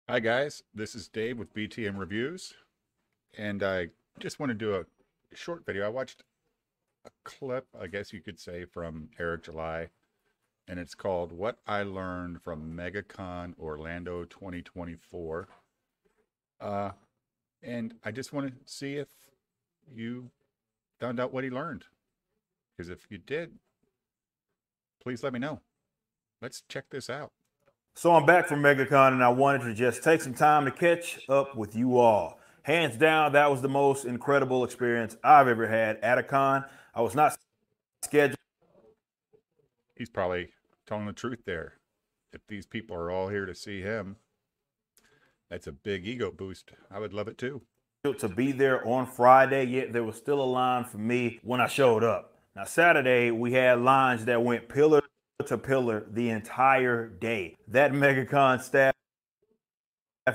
Hi guys, this is Dave with BTM Reviews, and I just want to do a short video. I watched a clip, I guess you could say, from Eric July, and it's called What I Learned from Megacon Orlando 2024. Uh, and I just want to see if you found out what he learned, because if you did, please let me know. Let's check this out. So I'm back from Megacon and I wanted to just take some time to catch up with you all. Hands down, that was the most incredible experience I've ever had at a con. I was not scheduled. He's probably telling the truth there. If these people are all here to see him, that's a big ego boost. I would love it too. To be there on Friday, yet there was still a line for me when I showed up. Now, Saturday, we had lines that went pillar to pillar the entire day. That Megacon staff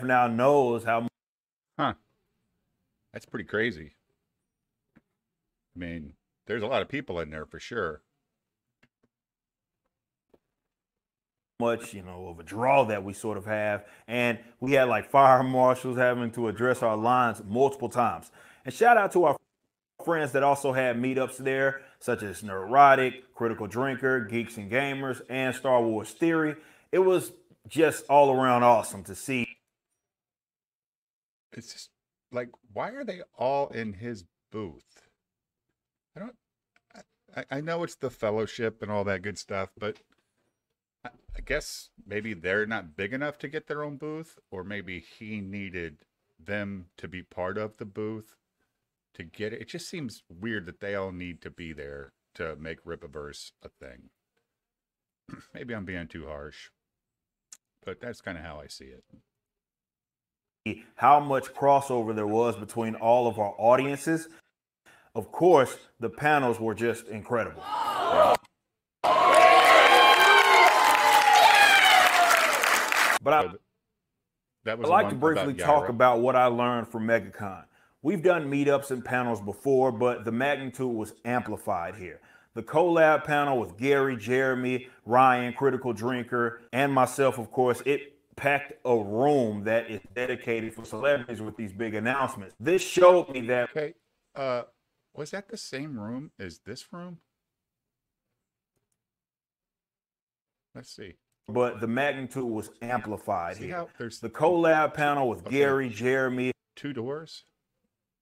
now knows how Huh. That's pretty crazy. I mean, there's a lot of people in there for sure. much, of a draw that we sort of have. And we had like fire marshals having to address our lines multiple times. And shout out to our friends that also had meetups there, such as Neurotic, Critical Drinker, Geeks and Gamers, and Star Wars Theory. It was just all around awesome to see. It's just like, why are they all in his booth? I don't, I know it's the fellowship and all that good stuff, but I guess maybe they're not big enough to get their own booth, or maybe he needed them to be part of the booth to get it. It just seems weird that they all need to be there to make Ripaverse a thing. Maybe I'm being too harsh, but that's kind of how I see it. How much crossover there was between all of our audiences. Of course, the panels were just incredible. Yeah. But I'd like to briefly talk about what I learned from Megacon. We've done meetups and panels before, but the magnitude was amplified here. The collab panel with Gary, Jeremy, Ryan, Critical Drinker, and myself, of course, it packed a room that is dedicated for celebrities with these big announcements. This showed me that. Okay, was that the same room as this room? Let's see. But the magnitude was amplified See here. how there's the collab panel with Gary, Jeremy. Two doors,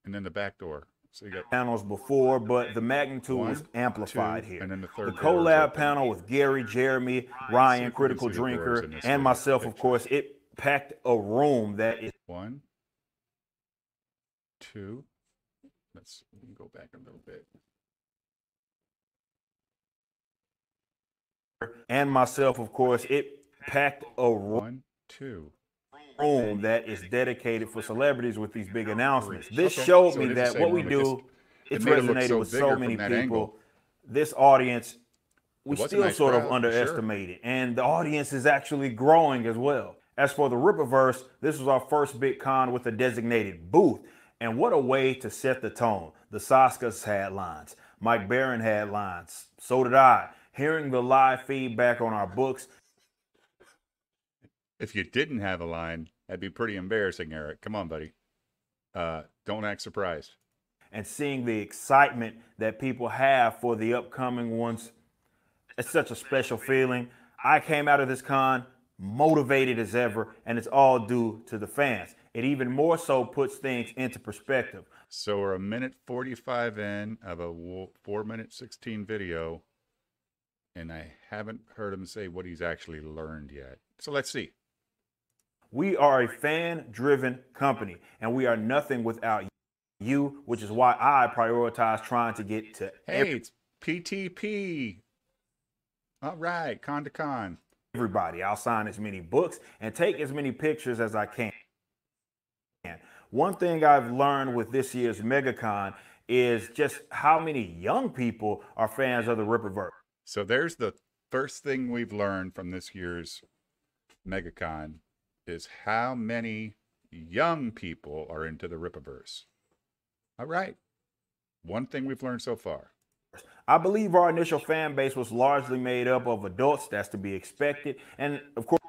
and then the back door. So you got panels before, but the magnitude was amplified here. And then the third collab panel with Gary, Jeremy, Ryan, Critical Drinker, and myself, of course, it packed a room that is 1, 2. Let's go back a little bit. And myself, of course, it packed a 1, 2 room that is dedicated for celebrities with these big announcements. This showed me that what we do, it's resonated with so many people. This audience, we still sort of underestimated, and the audience is actually growing as well. As for the Ripaverse, this was our first big con with a designated booth, and what a way to set the tone. The Saskas had lines, Mike Barron had lines, so did I. Hearing the live feedback on our books. If you didn't have a line, that'd be pretty embarrassing, Eric. Come on, buddy. Don't act surprised. And seeing the excitement that people have for the upcoming ones, it's such a special feeling. I came out of this con motivated as ever, and it's all due to the fans. It even more so puts things into perspective. So we're a minute 45 in of a 4-minute 16 video, and I haven't heard him say what he's actually learned yet. So let's see. We are a fan-driven company, and we are nothing without you, which is why I prioritize trying to get to it's PTP. All right, con to con. Everybody. I'll sign as many books and take as many pictures as I can. One thing I've learned with this year's Megacon is just how many young people are fans of the Ripaverse. So there's the first thing we've learned from this year's Megacon is how many young people are into the Ripaverse. All right. One thing we've learned so far. I believe our initial fan base was largely made up of adults. That's to be expected. And of course,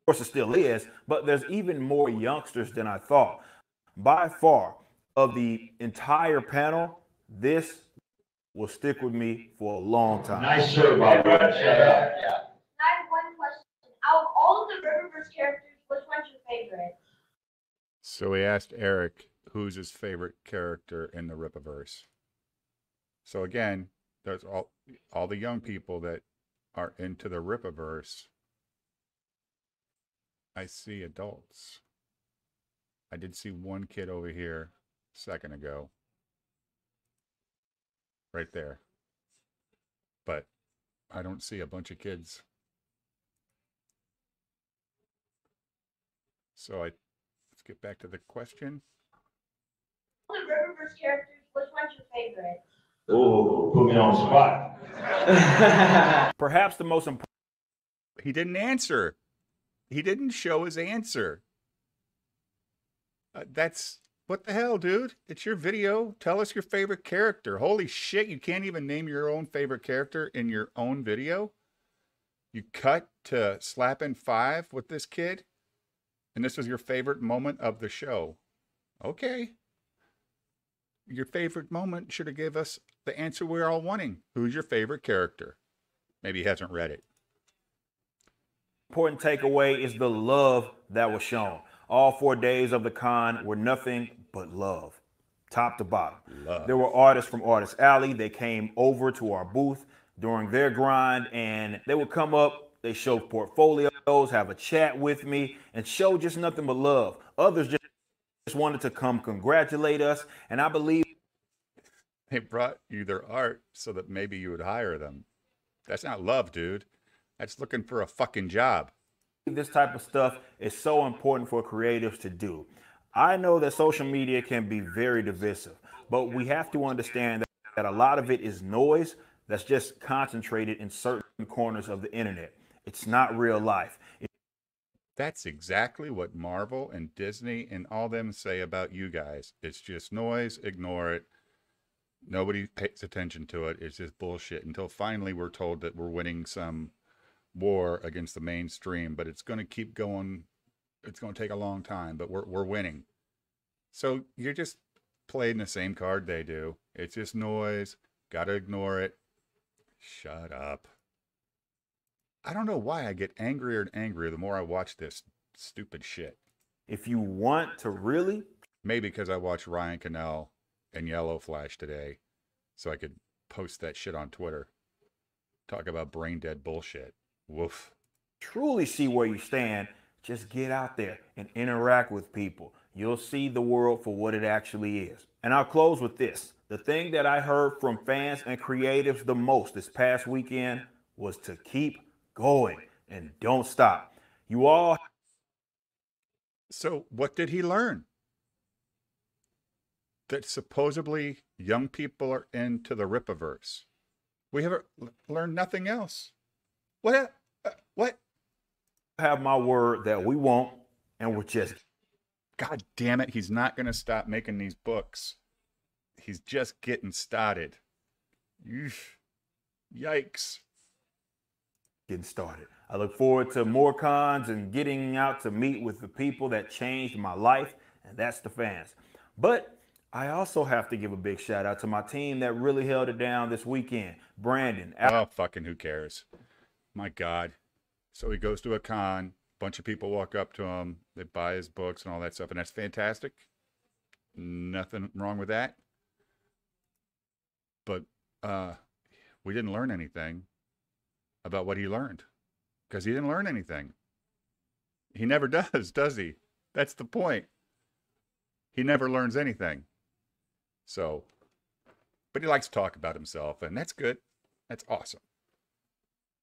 course, it still is, but there's even more youngsters than I thought. By far, of the entire panel, this will stick with me for a long time. Nice shirt, Bob. Yeah. I have one question. Out of all of the Riververse characters, which one's your favorite? So we asked Eric who's his favorite character in the Rippaverse. So again, there's all the young people that are into the Rippaverse. I see adults. I did see one kid over here a second ago. Right there. But I don't see a bunch of kids. So let's get back to the question. The Riververse characters, which one's your favorite? Oh, put me on the spot. Perhaps the most important. He didn't answer. He didn't show his answer. That's what the hell, dude? It's your video. Tell us your favorite character. Holy shit, you can't even name your own favorite character in your own video? You cut to slapping 5 with this kid? And this was your favorite moment of the show. Okay. Your favorite moment should have gave us the answer we're all wanting. Who's your favorite character? Maybe he hasn't read it. Important takeaway is the love that was shown. All 4 days of the con were nothing but love, top to bottom. Love. There were artists from Artist Alley. They came over to our booth during their grind, and they would come up, they show portfolios, have a chat with me, and show just nothing but love. Others just wanted to come congratulate us, and I believe they brought you their art so that maybe you would hire them. That's not love, dude. That's looking for a fucking job. This type of stuff is so important for creatives to do. I know that social media can be very divisive, but we have to understand that a lot of it is noise that's just concentrated in certain corners of the internet. It's not real life. That's exactly what Marvel and Disney and all them say about you guys. It's just noise, ignore it. Nobody pays attention to it. It's just bullshit until finally we're told that we're winning some war against the mainstream, but it's going to keep going. It's going to take a long time, but we're winning. So you're just playing the same card they do. It's just noise. Got to ignore it. Shut up. I don't know why I get angrier and angrier the more I watch this stupid shit. If you want to really... Maybe because I watched Ryan Cannell and Yellow Flash today, so I could post that shit on Twitter. Talk about brain dead bullshit. Woof. Truly see where you stand, just get out there and interact with people. You'll see the world for what it actually is. And I'll close with this. The thing that I heard from fans and creatives the most this past weekend was to keep going and don't stop. You all... So what did he learn? That supposedly young people are into the Rippaverse. We have learned nothing else. What? Have my word that we won't, and we're just... God damn it, he's not going to stop making these books. He's just getting started. Yikes. Getting started. I look forward to more cons and getting out to meet with the people that changed my life, and that's the fans. But I also have to give a big shout out to my team that really held it down this weekend. Brandon. Oh, fucking who cares? My God. So he goes to a con, bunch of people walk up to him, they buy his books and all that stuff, and that's fantastic. Nothing wrong with that. But we didn't learn anything about what he learned, because he didn't learn anything. He never does he? That's the point. He never learns anything. So, but he likes to talk about himself, and that's good. That's awesome.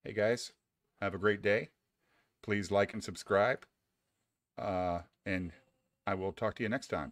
Hey guys, have a great day. Please like and subscribe. And I will talk to you next time.